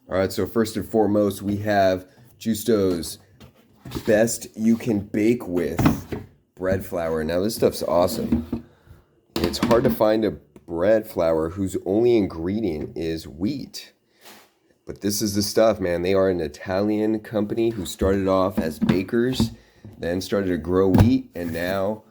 All right, so first and foremost, we have Giustos Best You Can Bake With bread flour. Now, this stuff's awesome. It's hard to find a bread flour whose only ingredient is wheat. But this is the stuff, man. They are an Italian company who started off as bakers, then started to grow wheat, and now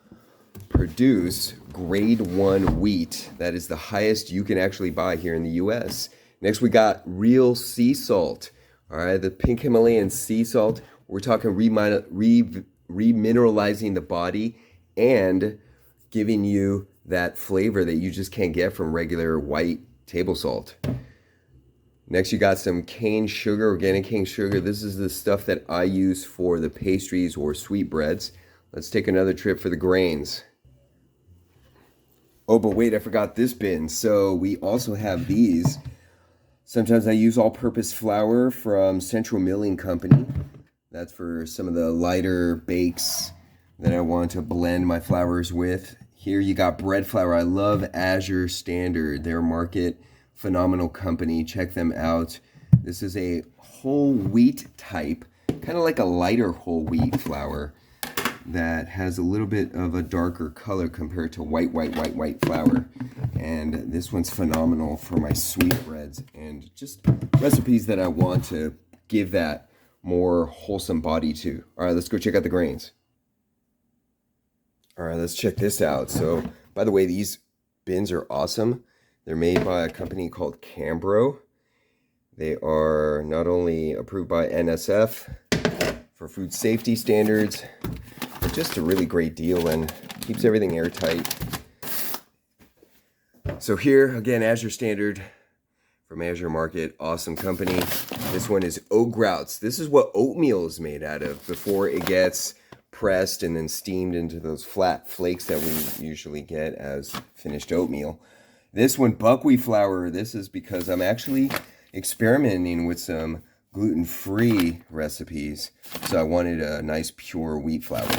produce grade 1 wheat. That is the highest you can actually buy here in the US. Next, we got real sea salt. All right, the pink Himalayan sea salt. We're talking remineralizing the body and giving you that flavor that you just can't get from regular white table salt. Next, you got some cane sugar, organic cane sugar. This is the stuff that I use for the pastries or sweetbreads. Let's take another trip for the grains. Oh, but wait, I forgot this bin. So we also have these. Sometimes I use all-purpose flour from Central Milling Company. That's for some of the lighter bakes that I want to blend my flours with. Here you got bread flour. I love Azure Standard. Their market, phenomenal company. Check them out. This is a whole wheat type, kind of like a lighter whole wheat flour that has a little bit of a darker color compared to white flour. And this one's phenomenal for my sweetbreads and just recipes that I want to give that more wholesome body to. All right, let's go check out the grains. All right, let's check this out. So, by the way, these bins are awesome. They're made by a company called Cambro. They are not only approved by NSF for food safety standards, but just a really great deal and keeps everything airtight. So here, again, Azure Standard from Azure Market, awesome company. This one is oat grouts. This is what oatmeal is made out of before it gets pressed and then steamed into those flat flakes that we usually get as finished oatmeal. This one, buckwheat flour. This is because I'm actually experimenting with some gluten-free recipes. So I wanted a nice pure wheat flour.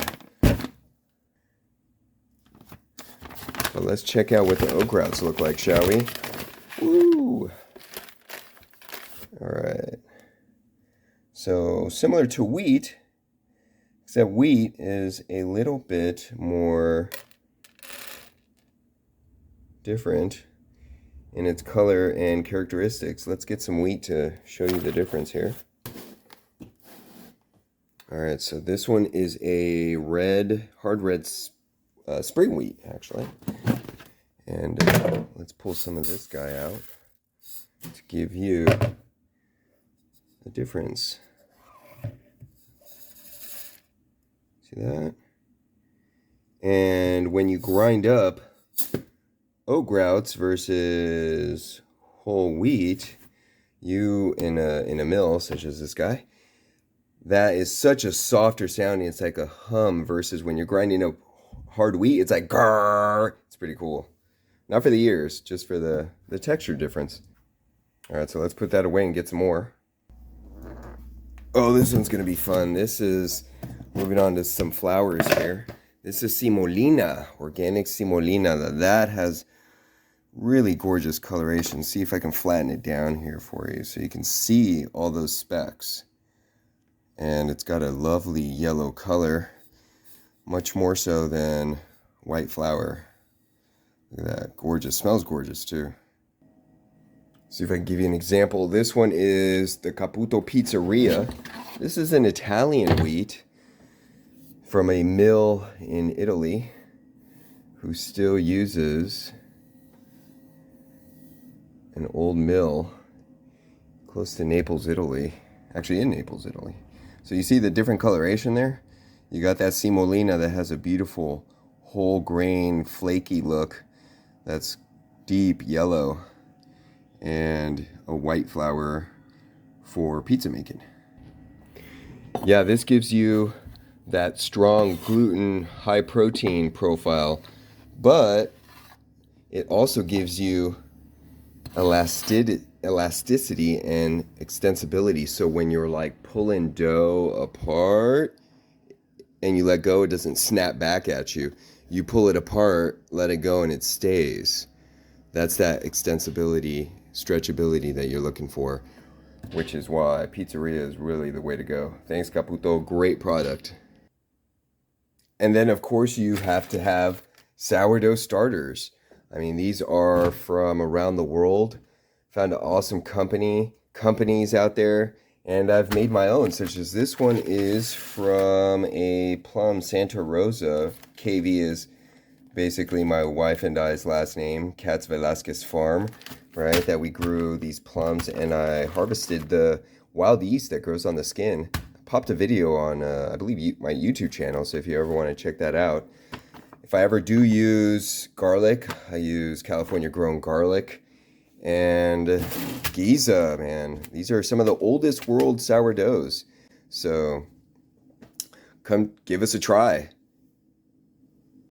So let's check out what the oat grouts look like, shall we? Woo! All right. So similar to wheat, except wheat is a little bit more different in its color and characteristics. Let's get some wheat to show you the difference here. All right, so this one is a hard red spring wheat, actually. And let's pull some of this guy out to give you the difference. See that? And when you grind up oat grouts versus whole wheat, you in a mill such as this guy, that is such a softer sounding. It's like a hum versus when you're grinding up hard wheat, it's like grrr. It's pretty cool. Not for the ears, just for the texture difference. All right, so let's put that away and get some more. Oh, this one's gonna be fun. This is moving on to some flowers here. This is semolina, organic semolina. That has really gorgeous coloration. See if I can flatten it down here for you so you can see all those specks. And it's got a lovely yellow color, much more so than white flour. Look at that, gorgeous. Smells gorgeous too. See if I can give you an example. This one is the Caputo Pizzeria. This is an Italian wheat from a mill in Italy who still uses an old mill close to Naples, Italy. Actually in Naples, Italy. So you see the different coloration there? You got that semolina that has a beautiful whole grain flaky look that's deep yellow, and a white flour for pizza making. Yeah, this gives you that strong gluten, high protein profile, but it also gives you elasticity and extensibility. So when you're like pulling dough apart and you let go, it doesn't snap back at you. You pull it apart, let it go, and it stays. That's that extensibility, stretchability that you're looking for. which is why pizzeria is really the way to go. Thanks, Caputo. Great product. And then, of course, you have to have sourdough starters. I mean, these are from around the world. Found an awesome companies out there, and I've made my own, such as this one is from a Plum Santa Rosa. KV is basically my wife and I's last name, Katz Velasquez Farm, right? That we grew these plums, and I harvested the wild yeast that grows on the skin. Popped a video on, I believe, my YouTube channel, so if you ever want to check that out. If I ever do use garlic, I use California grown garlic. And Giza, man, these are some of the oldest world sourdoughs. So come give us a try.